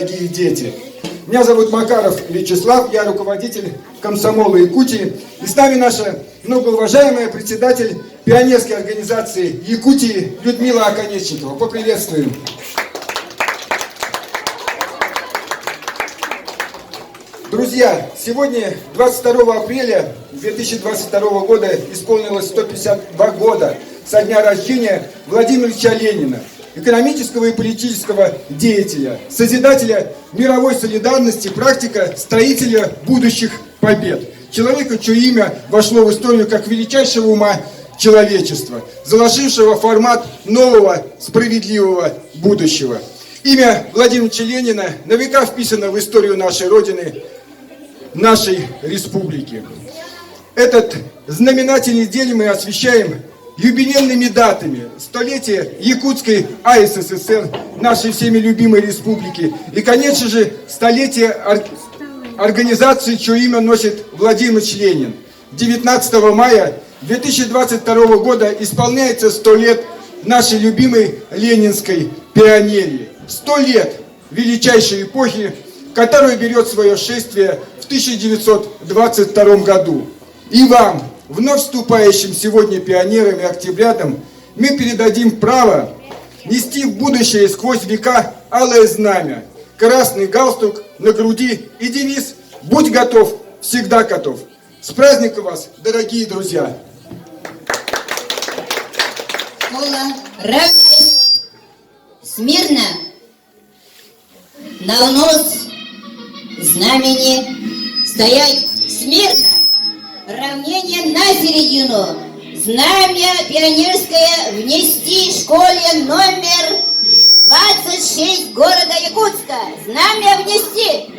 дорогие дети! Меня зовут Макаров Вячеслав, я руководитель комсомола Якутии. И с нами наша многоуважаемая председатель пионерской организации Якутии Людмила Оконечникова. Поприветствуем. Друзья, сегодня, 22 апреля 2022 года, исполнилось 152 года со дня рождения Владимира Ильича Ленина, экономического и политического деятеля, созидателя мировой солидарности, практика, строителя будущих побед. Человека, чье имя вошло в историю как величайшего ума человечества, заложившего формат нового справедливого будущего. Имя Владимира Ильича Ленина на века вписано в историю нашей Родины, нашей республики. Этот знаменательный день мы освещаем юбилейными датами: столетие Якутской АССР, нашей всеми любимой республики, и, конечно же, столетие организации, чье имя носит Владимир Ильич Ленин. 19 мая 2022 года исполняется 100 лет нашей любимой ленинской пионерии. 100 лет величайшей эпохи, которая берет свое шествие в 1922 году. И вам, вновь вступающим сегодня пионерам и октябрятам, мы передадим право нести в будущее сквозь века алое знамя, красный галстук на груди и девиз «Будь готов, всегда готов». С праздником вас, дорогие друзья! Школа, равняйсь, смирно, на нос знамени, стоять смирно, равнение на середину, знамя пионерское внести в школе номер 26 города Якутска, знамя внести.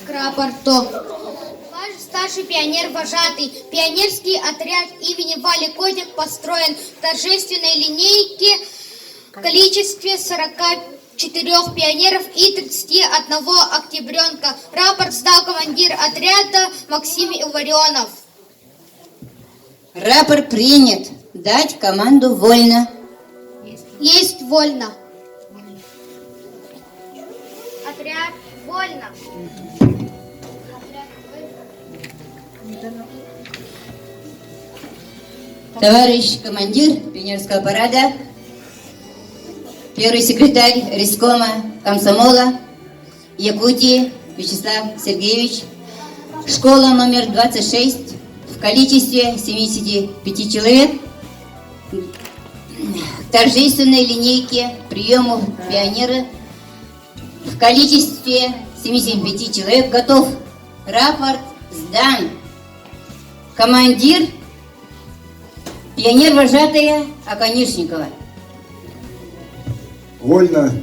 К рапорту. Ваш старший пионер вожатый. Пионерский отряд имени Вали Кодик построен в торжественной линейке в количестве 44 пионеров и 31 октябренка. Рапорт сдал командир отряда Максим Иварионов. Рапорт принят. Дать команду вольно. Есть вольно. Отряд вольно. Товарищ командир пионерского парада, первый секретарь райкома комсомола Якутии Вячеслав Сергеевич, школа номер 26 в количестве 75 человек, к торжественной линейке приему пионера в количестве 75 человек готов. Рапорт сдан. Командир пионер-вожатая Оконечникова. Вольно.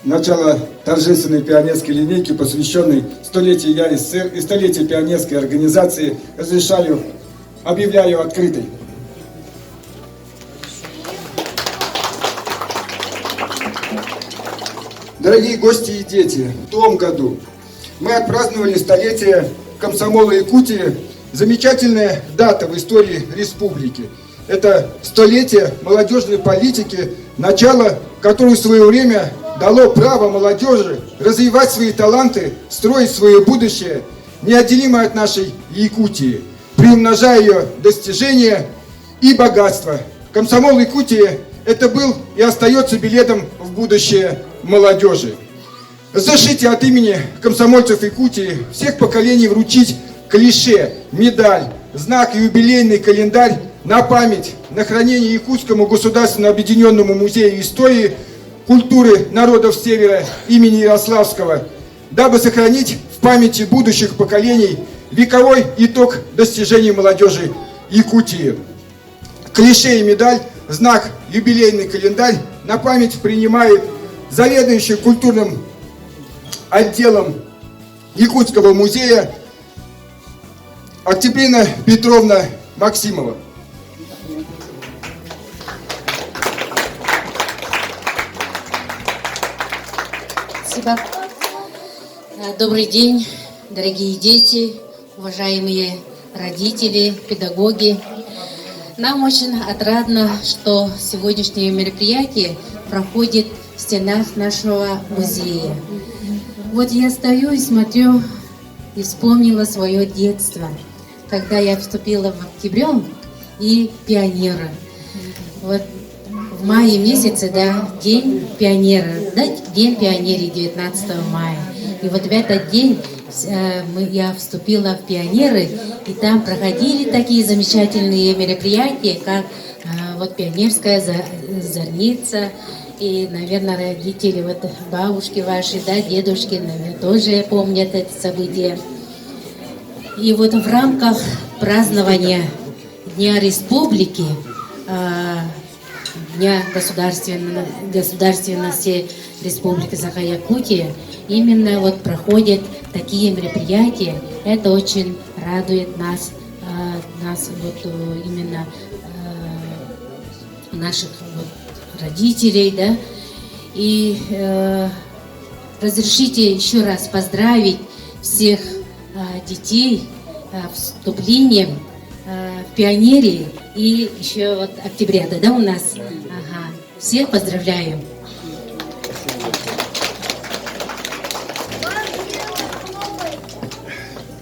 Начало торжественной пионерской линейки, посвященной столетию ЯССР и столетию пионерской организации, объявляю открытой. Дорогие гости и дети, в том году мы отпраздновали столетие комсомола Якутии. Замечательная дата в истории республики. Это столетие молодежной политики, начало которой в свое время дало право молодежи развивать свои таланты, строить свое будущее, неотделимое от нашей Якутии, приумножая ее достижения и богатства. Комсомол Якутии – это был и остается билетом в будущее молодежи. Разрешите от имени комсомольцев Якутии всех поколений вручить клише, медаль, знак и юбилейный календарь на память, на хранение Якутскому государственному объединенному музею истории культуры народов Севера имени Ярославского, дабы сохранить в памяти будущих поколений вековой итог достижений молодежи Якутии. Клише и медаль, знак, юбилейный календарь на память принимает заведующий культурным отделом Якутского музея Октябрина Петровна Максимова. Спасибо. Добрый день, дорогие дети, уважаемые родители, педагоги. Нам очень отрадно, что сегодняшнее мероприятие проходит в стенах нашего музея. Вот я стою и смотрю, и вспомнила свое детство, когда я вступила в октябрем и пионера. Вот в мае месяце, да, День пионера, да, День пионерии 19 мая. И вот в этот день я вступила в пионеры, и там проходили такие замечательные мероприятия, как вот пионерская зорница. И, наверное, родители, вот бабушки ваши, да, дедушки, наверное, тоже помнят это событие. И вот в рамках празднования Дня Республики, Дня государственности Республики Саха-Якутия, именно вот проходят такие мероприятия. Это очень радует нас вот именно наших вот родителей, да. И разрешите еще раз поздравить всех детей вступлением в пионерии и еще вот октябрята, да, у нас. Ага. Всех поздравляю.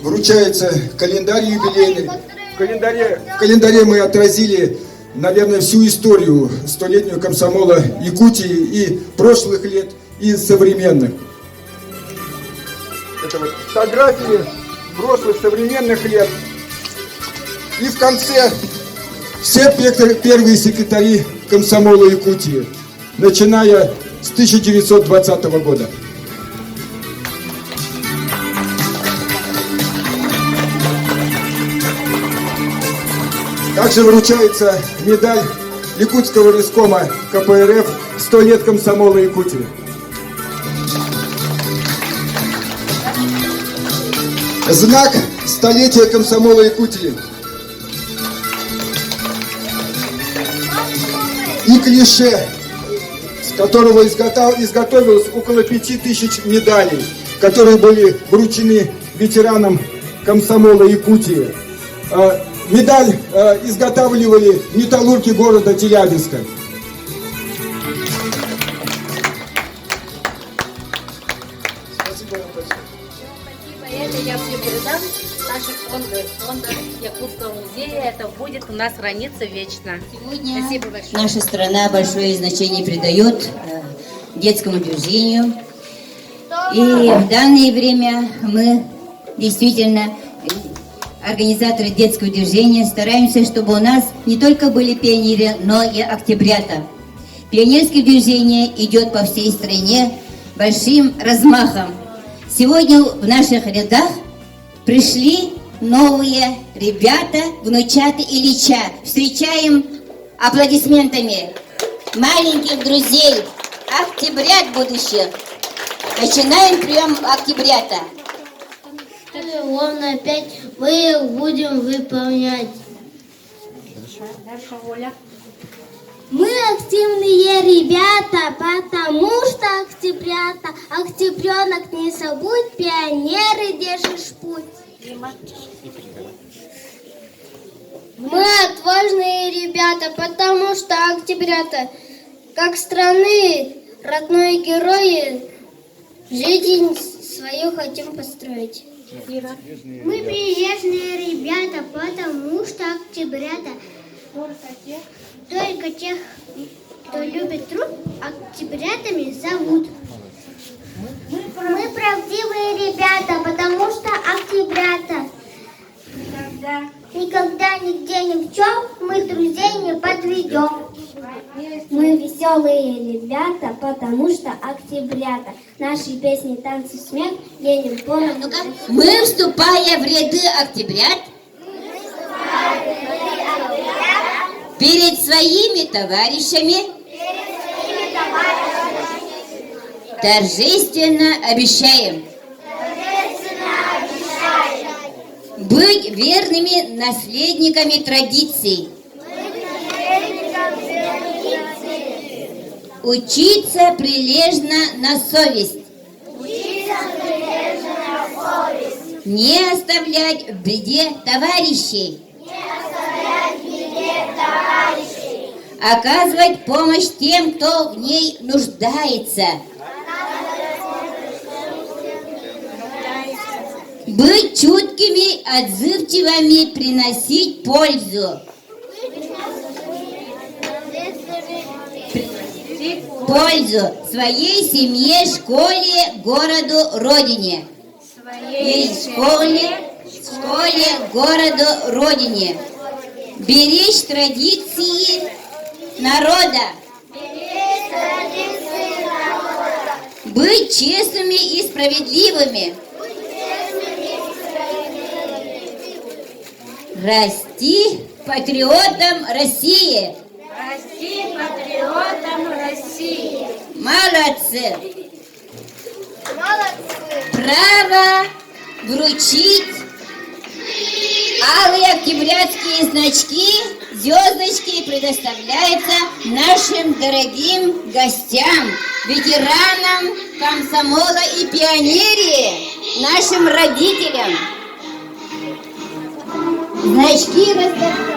Вручается календарь юбилейный. В календаре мы отразили, наверное, всю историю столетнюю комсомола Якутии и прошлых лет, и современных. Это вот фотографии прошлых, современных лет. И в конце все первые секретари комсомола Якутии, начиная с 1920 года. Также вручается медаль Якутского райкома КПРФ «100 лет комсомола Якутии». Знак столетия комсомола Якутии. И клише, с которого изготовилось около 5000 медалей, которые были вручены ветеранам комсомола Якутии. Медаль изготавливали металлурги города Челябинска. Спасибо вам большое. Спасибо. Это я все передам наших фондов Якутского музея. Это будет у нас храниться вечно. Сегодня Спасибо большое. наша страна большое значение придает детскому движению. И в данное время мы действительно, организаторы детского движения, стараемся, чтобы у нас не только были пионеры, но и октябрята. Пионерское движение идет по всей стране большим размахом. Сегодня в наших рядах пришли новые ребята, внучата Ильича. Встречаем аплодисментами маленьких друзей, октябрят будущих. Начинаем прием октябрята. Ровно 5 мы будем выполнять. Мы активные ребята, потому что октябренок не забудь, пионеры держишь путь. Мы отважные ребята, потому что октябрята, как страны, родные герои, жизнь свою хотим построить. Мы прилежные ребята, потому что октябрята только тех, кто любит труд, октябрятами зовут. Мы правдивые ребята, потому что октябрята никогда нигде ни в чем мы друзей не подведем. Мы веселые ребята, потому что октябрята. Наши песни, танцы, смех, едем по Ну-ка, мы, вступая в ряды октябрят, перед своими товарищами торжественно обещаем быть верными наследниками традиций, учиться прилежно на совесть, Не оставлять в беде товарищей. Оказывать помощь тем, кто в ней нуждается. Быть чуткими, отзывчивыми, приносить пользу. Пользу своей семье, школе, городу, родине. Своей школе, городу, родине. Беречь традиции народа. Быть честными и справедливыми. Расти патриотом России. Расти патриотом России. Молодцы! Право вручить алые октябрятские значки, звездочки предоставляется нашим дорогим гостям, ветеранам комсомола и пионерии, нашим родителям. Значки раздаются.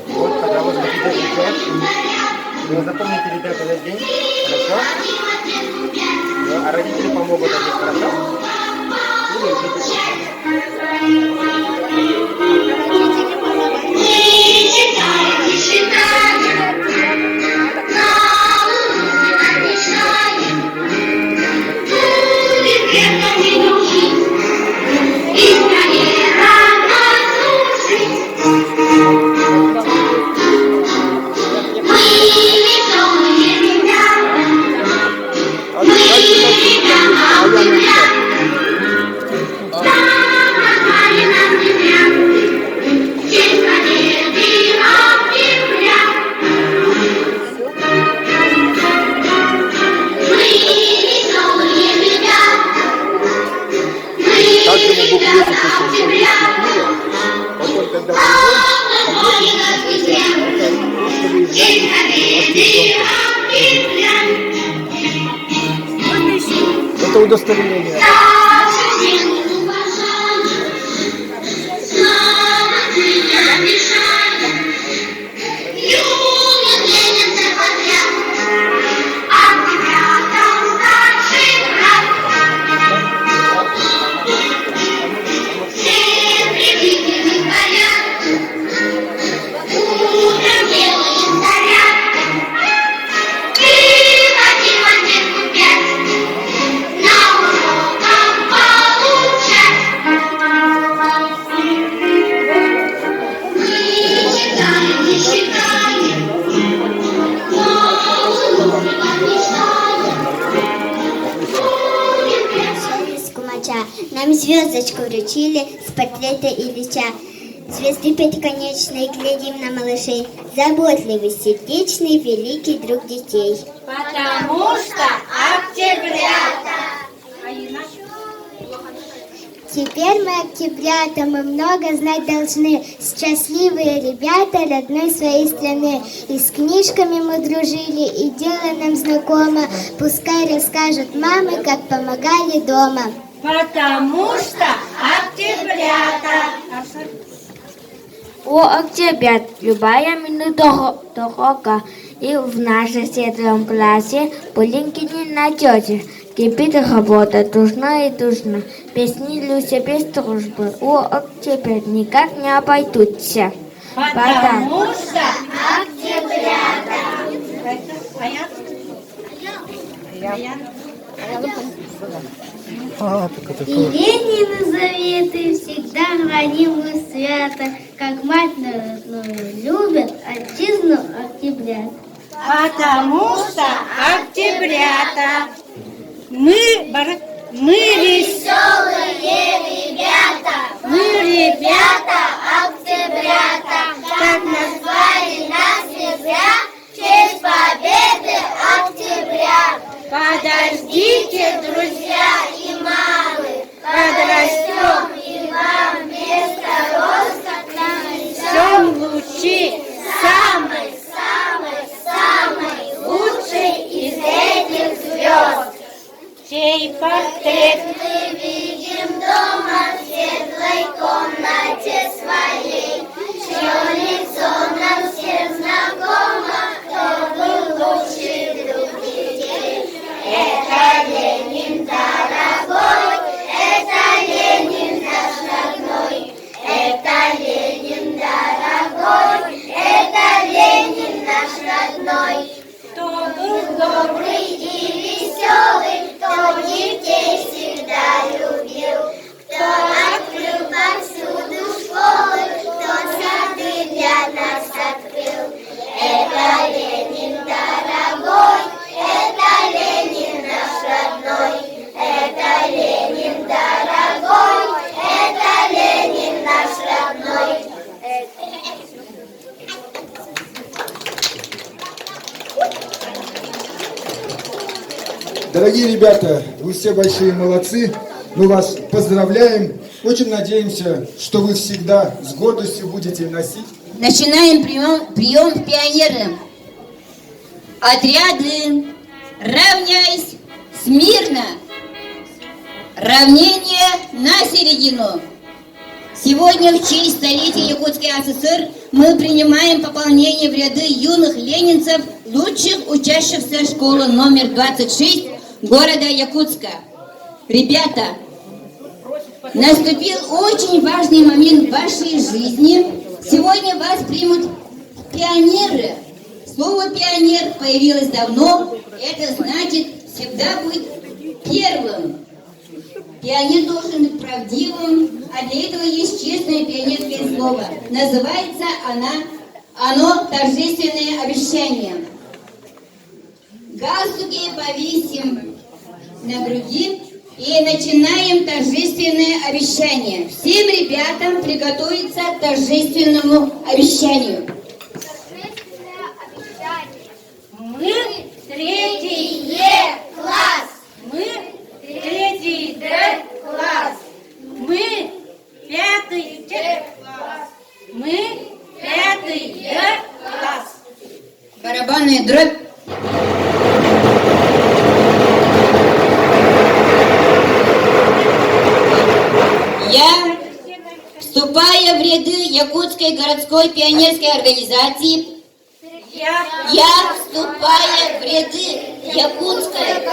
Вот, когда вы хотите отвечать, вы запомните, ребята, весь день, хорошо? А родители помогут ответить, хорошо? Это удостоверение. Нам звездочку вручили с портрета Ильича. Звезды пятиконечные, глядим на малышей. Заботливый, сердечный, великий друг детей. Потому что октябрята. Теперь мы октябрята, мы много знать должны. Счастливые ребята родной своей страны. И с книжками мы дружили, и дело нам знакомо. Пускай расскажут мамы, как помогали дома. Потому что октябрята. О, октябрят, любая минута дорога. И в нашем светлом классе пылинки не найдете. Кипит работа, душно и душно. Без них Люся, без дружбы. О, октябрят никак не обойдутся. Потому что октябрята. И Ленина заветы всегда храним мы свято, как мать родную любят, отчизну октябрят. Потому что октябрята. Мы веселые ребята. Мы ребята октябрята. Так назвали нас не зря. В честь победы октября. Подождите, друзья и мамы, подрастем и вам вместо роста нанесем лучи самой лучшей из этих звезд. Дорогие ребята, вы все большие молодцы. Мы вас поздравляем. Очень надеемся, что вы всегда с гордостью будете носить. Начинаем прием пионеры. Отряды, равняйсь, смирно. Равнение на середину. Сегодня в честь столетия Якутской ССР мы принимаем пополнение в ряды юных ленинцев, лучших учащихся школы номер 26 города Якутска. Ребята, наступил очень важный момент в вашей жизни. Сегодня вас примут пионеры. Слово «пионер» появилось давно. Это значит всегда быть первым. Пионер должен быть правдивым, а для этого есть честное пионерское слово. Называется оно торжественное обещание. Галстуки повесим на груди и начинаем торжественное обещание. Всем ребятам приготовиться к торжественному обещанию. Торжественное обещание. Мы третий класс. Мы третий класс. Мы пятый класс. Мы пятый класс. Барабанная дробь. Я, вступая в ряды Якутской городской пионерской организации, я, вступая в ряды Якутской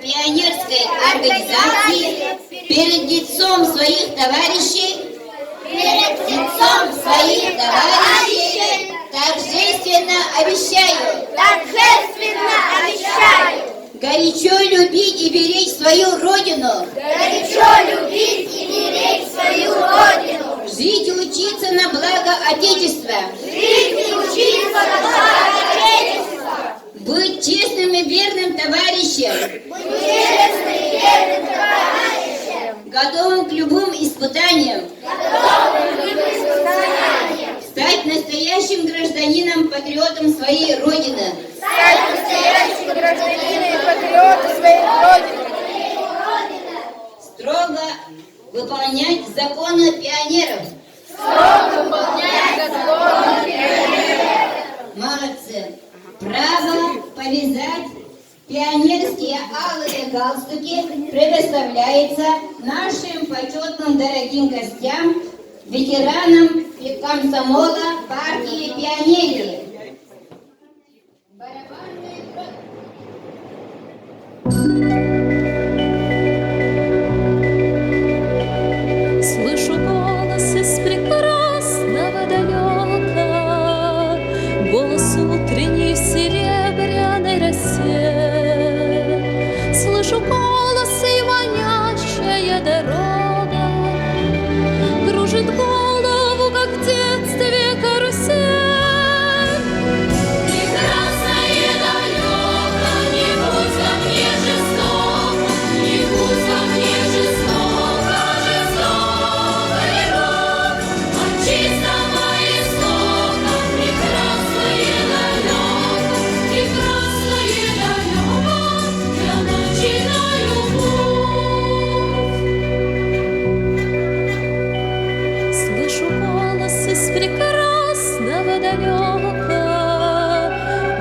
пионерской организации, перед лицом своих товарищей, торжественно обещаю, горячо любить и беречь свою родину, жить и учиться на благо Отечества, быть честным и верным товарищем, готовым к любым испытаниям, стать настоящим гражданином, патриотом своей родины, строго выполнять законы пионеров. Молодцы. Право повязать пионерские алые галстуки предоставляется нашим почетным дорогим гостям, ветеранам комсомола партии «Пионерии». Слышу голос из прекрасного далека, голос утренней в серебряной росе. Слышу голос и манящая дорога кружит голову, как в детстве карусель. Прекрасное далеко, не будь ко мне жестоко, не будь ко мне жестоко, жестокой рок. От чистого истока прекрасное далеко, я начинаю путь. Слышу голос из прекрасного далека,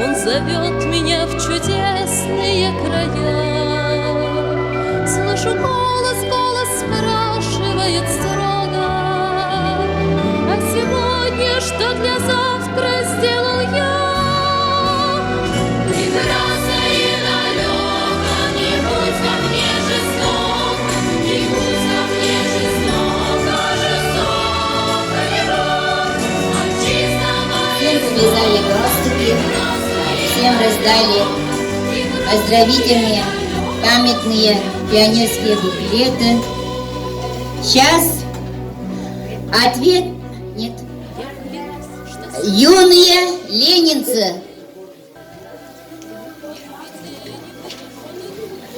он зовет меня в чудесные края. Слышу голос, голос спрашивает строго: а сегодня что для завтра сделал я? Прекрасное далеко, не будь ко мне жестоко, не будь ко мне жестоко, жестокой рок. От чистого Всем повязали галстуки, всем раздали поздравительные памятные пионерские буклеты. Сейчас ответ нет. Юные ленинцы.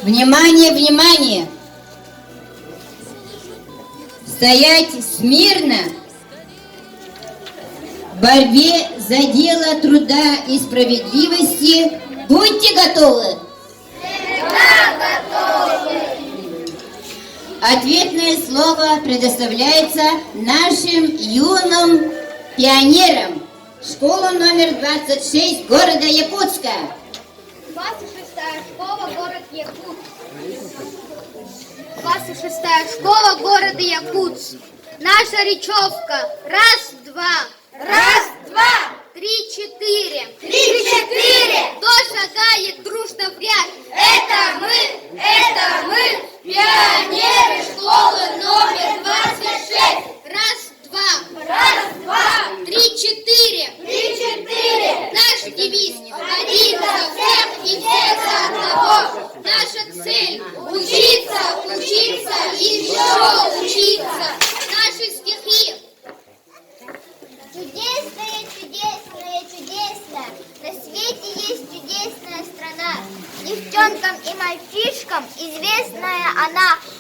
Внимание, внимание! Стоять смирно в борьбе за дело труда и справедливости. Будьте готовы! Ответное слово предоставляется нашим юным пионерам. Школа номер 26 города Якутска. 26-я школа, город Якутск. 26-я школа города Якутск. Наша речевка. Раз, два. Раз, два. 3, 4. 3, 4. Кто шагает дружно в ряд? Это мы, пионеры школы номер 26. Раз, два. Раз, два. 3, 4. 3, 4. Наш девиз один за всех и всех за одного. Наша цель учиться, учиться и еще учиться. Наши стихи. Чудесная, чудесная, чудесная, на свете есть чудесная страна. Девчонкам и мальчишкам известная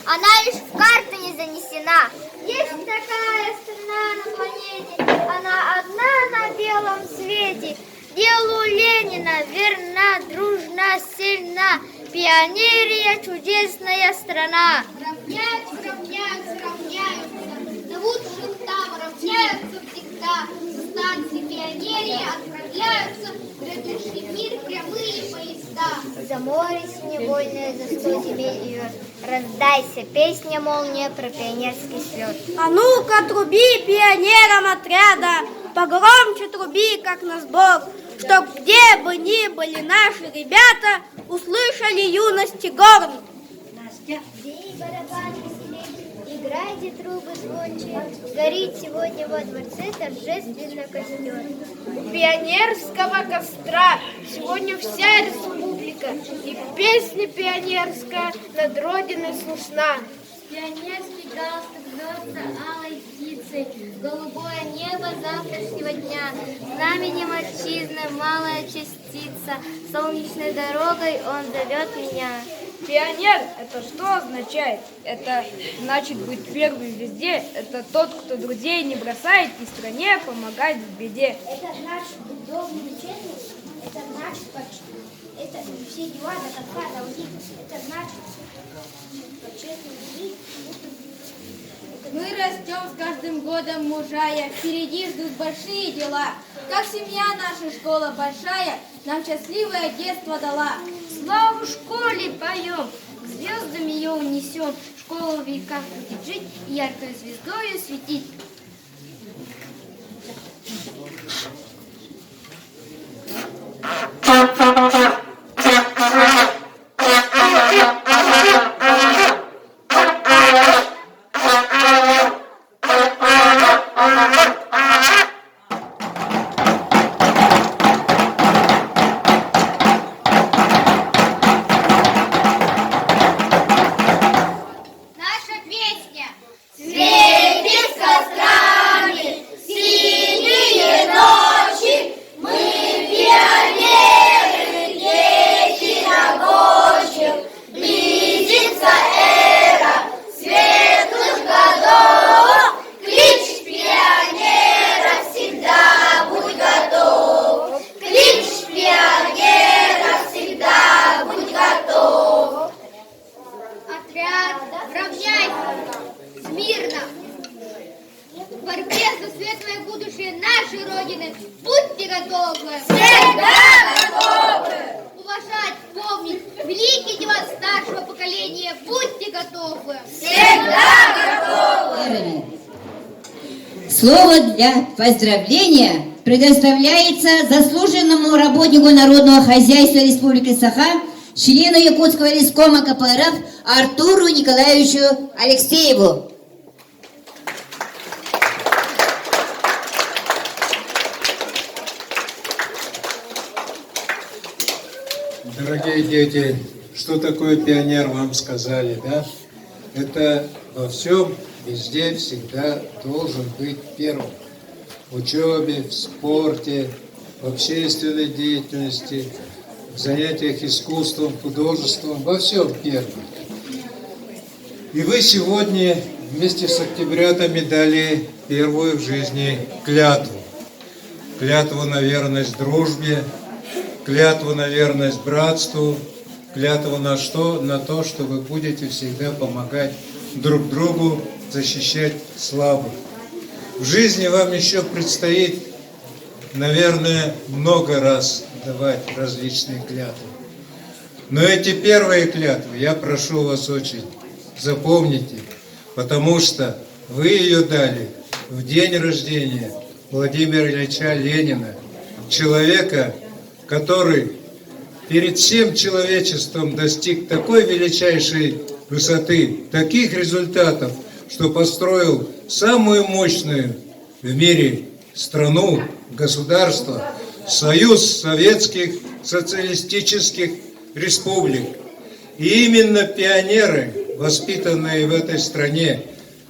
она лишь в карты не занесена. Есть такая страна на планете, она одна на белом свете. Делу Ленина верна, дружна, сильна, пионерия чудесная страна. Равняются, равняются, равняются, на лучших там равняются всегда. Со станции пионерии отправляются в грядущий мир прямые поезда. За море синевольное, за 100 земель и верст. Раздайся, песня молния про пионерский слет. А ну-ка, труби пионерам отряда, погромче труби, как на сбор, чтоб где бы ни были наши ребята, услышали юности горн. Бей барабан веселей, играйте трубы звонче, горит сегодня во дворце торжественно костер. У пионерского костра сегодня вся республика, и песня пионерская над родиной слышна. Пионерский галстук звезда алой птицей, голубое небо завтрашнего дня, знаменем отчизны малая частица, солнечной дорогой он зовет меня. Пионер – это что означает? Это значит быть первым везде. Это тот, кто друзей не бросает и стране помогает в беде. Это значит быть добрым и честным, это значит это все дела до конца доводить, это значит по-честному жить. Мы растем с каждым годом мужая, впереди ждут большие дела. Как семья наша школа большая, нам счастливое детство дала. Славу школе поем, к звездам ее унесем. Школа в веках будет жить и яркой звездою светить. Наша песня. Светит с кострами синие ночи, мы пионеры, дети рабочих, близится эра светлых годов, клич пионера всегда будь готов, клич пионера всегда будь готов. Отряд, равняйся, смирно. В борьбе за светлое будущее нашей Родины будьте готовы. Всегда готовы! Уважать, помнить великие дела старшего поколения. Будьте готовы. Всегда готовы! Слово для поздравления предоставляется заслуженному работнику народного хозяйства Республики Саха, члену Якутского лескома КПРФ Артуру Николаевичу Алексееву. Дорогие дети, что такое пионер, вам сказали, да? Это во всем, везде, всегда должен быть первым. В учебе, в спорте, в общественной деятельности, в занятиях искусством, художеством, во всем первым. И вы сегодня вместе с октябрятами дали первую в жизни клятву. Клятву на верность дружбе, клятву на верность братству, клятву на что? На то, что вы будете всегда помогать друг другу, защищать слабых. В жизни вам еще предстоит, наверное, много раз давать различные клятвы. Но эти первые клятвы, я прошу вас очень, запомните, потому что вы ее дали в день рождения Владимира Ильича Ленина, человека, который перед всем человечеством достиг такой величайшей высоты, таких результатов, что построил самую мощную в мире страну, государство, Союз Советских Социалистических Республик. И именно пионеры, воспитанные в этой стране,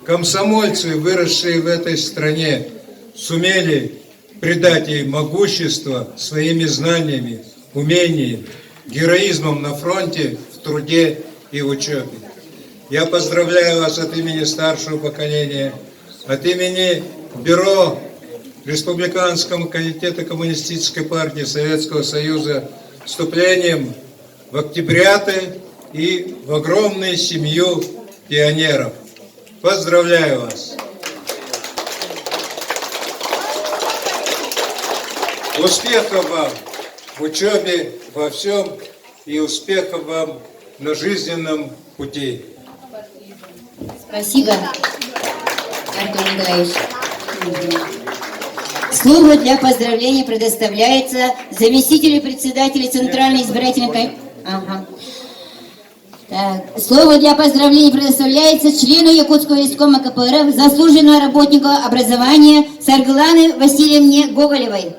комсомольцы, выросшие в этой стране, сумели придать ей могущество своими знаниями, умением, героизмом на фронте, в труде и в учебе. Я поздравляю вас от имени старшего поколения, от имени Бюро Республиканского комитета Коммунистической партии Советского Союза с вступлением в октябряты и в огромную семью пионеров. Поздравляю вас! Успехов вам в учебе, во всем, и успехов вам на жизненном пути. Спасибо, Артур Николаевич. Слово для поздравления предоставляется заместителю председателя Центральной избирательной комиссии. Слово для поздравлений предоставляется члену Якутского испкома КПРФ, заслуженному работнику образования Саргланы Васильевне Гоголевой.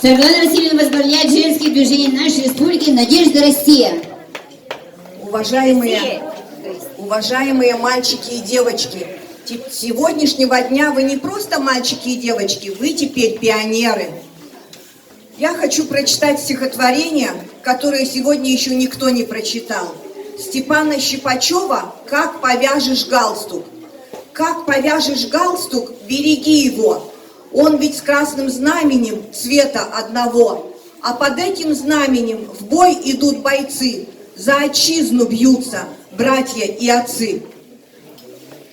Сарглана Васильевна возглавляет женские движения нашей республики «Надежда Россия». Уважаемые мальчики и девочки, с сегодняшнего дня вы не просто мальчики и девочки, вы теперь пионеры. Я хочу прочитать стихотворение, которое сегодня еще никто не прочитал. Степана Щипачева «Как повяжешь галстук». Как повяжешь галстук, береги его. Он ведь с красным знаменем цвета одного. А под этим знаменем в бой идут бойцы. За отчизну бьются братья и отцы.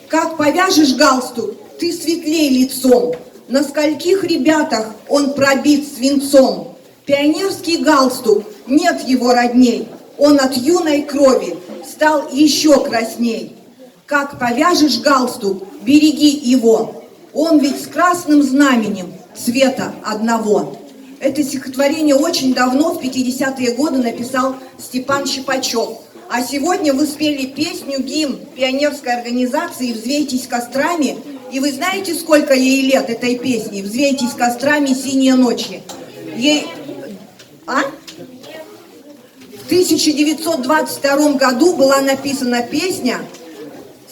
Как повяжешь галстук, ты светлей лицом. На скольких ребятах он пробит свинцом. Пионерский галстук, нет его родней. Он от юной крови стал еще красней. Как повяжешь галстук, береги его. Он ведь с красным знаменем цвета одного. Это стихотворение очень давно, в 50-е годы, написал Степан Щипачев. А сегодня вы спели песню, гимн пионерской организации «Взвейтесь кострами». И вы знаете, сколько ей лет, этой песни? «Взвейтесь кострами, синие ночи». Ей... В 1922 году была написана песня,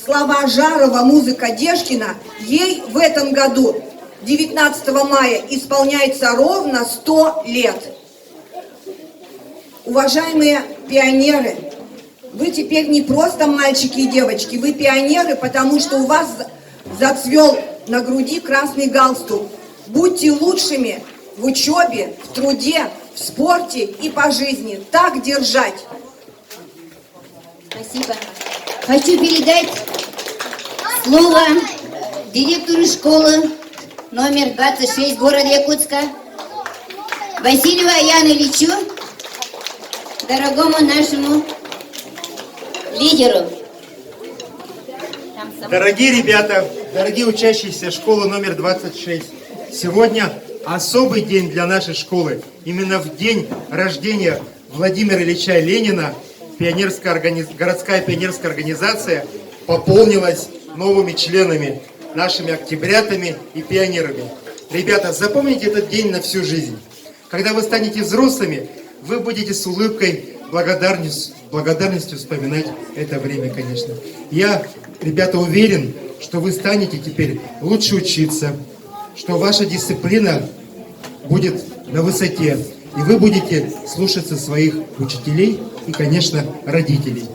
слова Жарова, музыка Дешкина. Ей в этом году, 19 мая, исполняется ровно 100 лет. Уважаемые пионеры, вы теперь не просто мальчики и девочки, вы пионеры, потому что у вас зацвел на груди красный галстук. Будьте лучшими в учебе, в труде, в спорте и по жизни. Так держать. Спасибо. Хочу передать слово директору школы номер 26 города Якутска Василию Аяну Ильичу, дорогому нашему лидеру. Дорогие ребята, дорогие учащиеся школы номер 26, сегодня особый день для нашей школы. Именно в день рождения Владимира Ильича Ленина городская пионерская организация пополнилась новыми членами, нашими октябрятами и пионерами. Ребята, запомните этот день на всю жизнь. Когда вы станете взрослыми, вы будете с улыбкой, благодарностью вспоминать это время, конечно. Я, ребята, уверен, что вы станете теперь лучше учиться, что ваша дисциплина будет на высоте, и вы будете слушаться своих учителей и, конечно, родителей.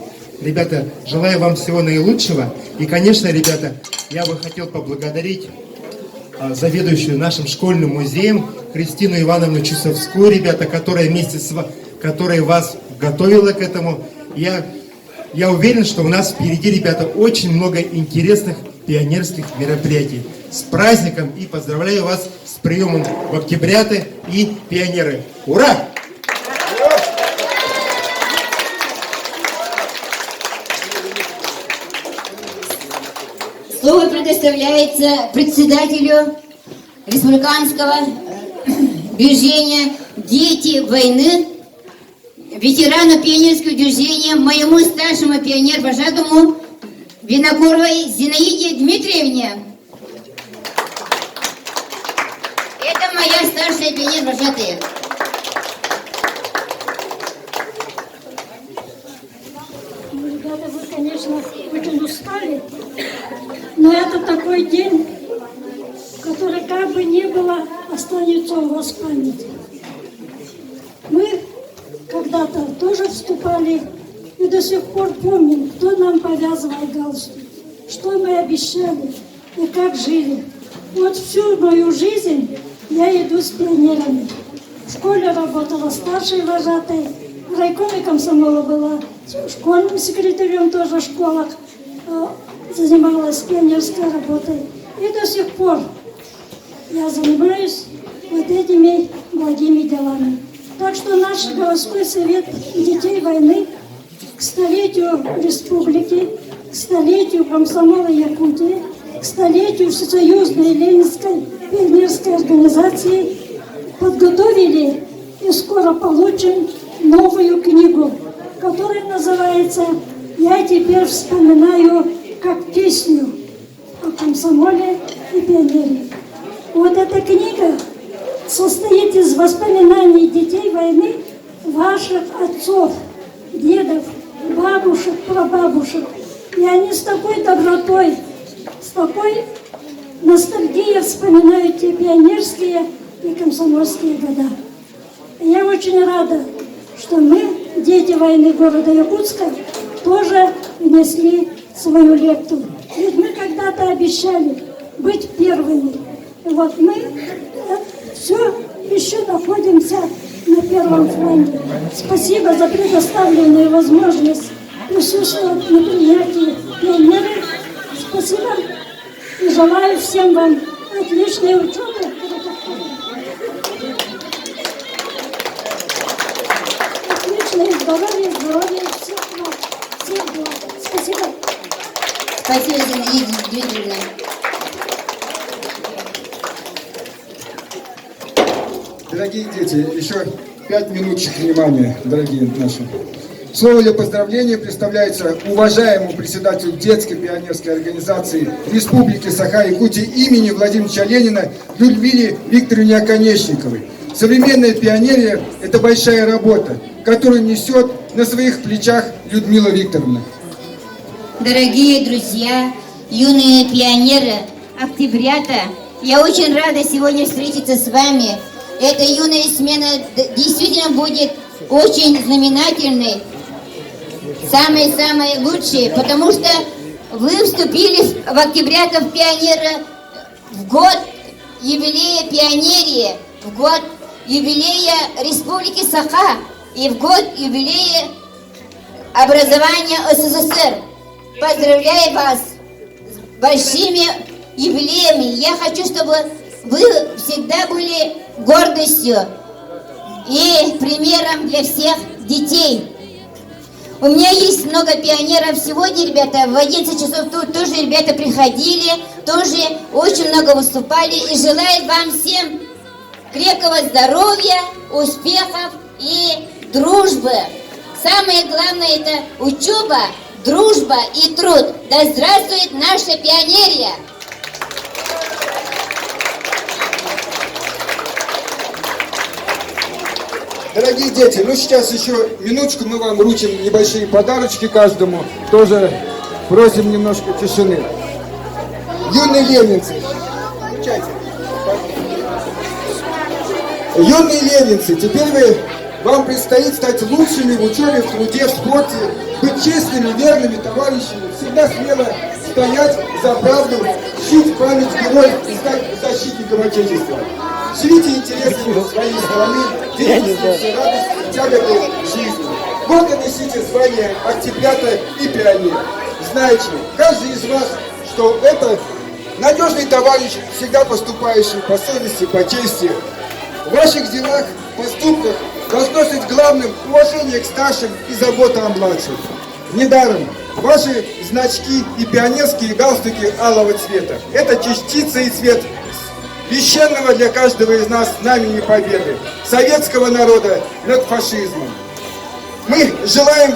Ребята, желаю вам всего наилучшего. И, конечно, ребята, я бы хотел поблагодарить заведующую нашим школьным музеем Кристину Ивановну Чусовскую, ребята, которая вас готовила к этому. Я уверен, что у нас впереди, ребята, очень много интересных пионерских мероприятий. С праздником и поздравляю вас с приемом в октябряты и пионеры. Ура! Слово предоставляется председателю республиканского движения «Дети войны», ветерану пионерского движения, моему старшему пионер-вожатому Винокуровой Зинаиде Дмитриевне. Это моя старшая пионер-вожатая. Ребята, вы, конечно, очень устали, но это такой день, который, как бы ни было, останется у вас в памяти. Мы когда-то тоже вступали и до сих пор помним, кто нам повязывал галстук, что мы обещали и как жили. Вот всю мою жизнь я иду с пионерами. В школе работала старшей вожатой, в райкоме комсомола была школьным секретарем тоже в школах, занималась пионерской работой. И до сих пор я занимаюсь вот этими благими делами. Так что наш городской совет детей войны к столетию республики, к столетию комсомола Якутии, к столетию Всесоюзной Ленинской пионерской организации подготовили и скоро получим новую книгу, которая называется «Я теперь вспоминаю как песню о комсомоле и пионере». Вот эта книга состоит из воспоминаний детей войны, ваших отцов, дедов, бабушек, прабабушек. И они с такой добротой, с такой ностальгией вспоминают те пионерские и комсомольские года. И я очень рада, что мы, дети войны города Якутска, тоже внесли свою лепту. Ведь мы когда-то обещали быть первыми. И вот мы все еще находимся на первом фронте. Спасибо за предоставленную возможность присутствовать на принятии пионеры. Спасибо и желаю всем вам отличной учебы. Отличного здоровья, здоровья всех вас. Всех благ. Спасибо. Спасибо, Зинаида Дмитриевна. Дорогие дети, еще 5 минуточек внимания, дорогие наши. Слово для поздравления представляется уважаемому председателю детской пионерской организации Республики Саха-Якутия имени Владимира Ильича Ленина Людмиле Викторовне Оконечниковой. Современная пионерия – это большая работа, которую несет на своих плечах Людмила Викторовна. Дорогие друзья, юные пионеры, октябрята, я очень рада сегодня встретиться с вами. Эта юная смена действительно будет очень знаменательной, самой лучшей, потому что вы вступили в октябрятов пионера в год юбилея пионерии, в год юбилея Республики Саха и в год юбилея образования СССР. Поздравляю вас с большими юбилеями. Я хочу, чтобы вы всегда были гордостью и примером для всех детей. У меня есть много пионеров сегодня, ребята, в 11 часов тут тоже ребята приходили, тоже очень много выступали и желаю вам всем крепкого здоровья, успехов и дружбы. Самое главное — это учеба, дружба и труд. Да здравствует наша пионерия! Дорогие дети, ну сейчас еще минуточку мы вам вручим небольшие подарочки каждому. Тоже просим немножко тишины. Юные ленинцы. Юные ленинцы, теперь вам предстоит стать лучшими в учебе, в труде, в спорте, быть честными, верными товарищами, всегда смело стоять за правду, чтить память героев и стать защитником Отечества. Живите интересами своей страны, делитесь радостью, тяготой жизни. гордо несите звание октябрята и пионер. Знаете, каждый из вас, что это надежный товарищ, всегда поступающий по совести, по чести. В ваших делах, поступках должно быть главным уважение к старшим и забота о младших. Недаром ваши значки и пионерские галстуки алого цвета – это частица и цвет священного для каждого из нас знамени победы советского народа над фашизмом. Мы желаем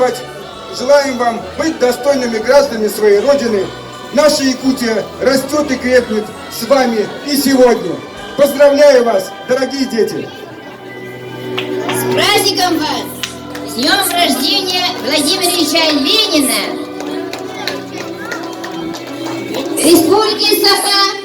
вам быть достойными гражданами своей Родины. Наша Якутия растет и крепнет с вами и сегодня. Поздравляю вас, дорогие дети! С праздником вас! С днем рождения Владимира Ильича Ленина! Республики Саха!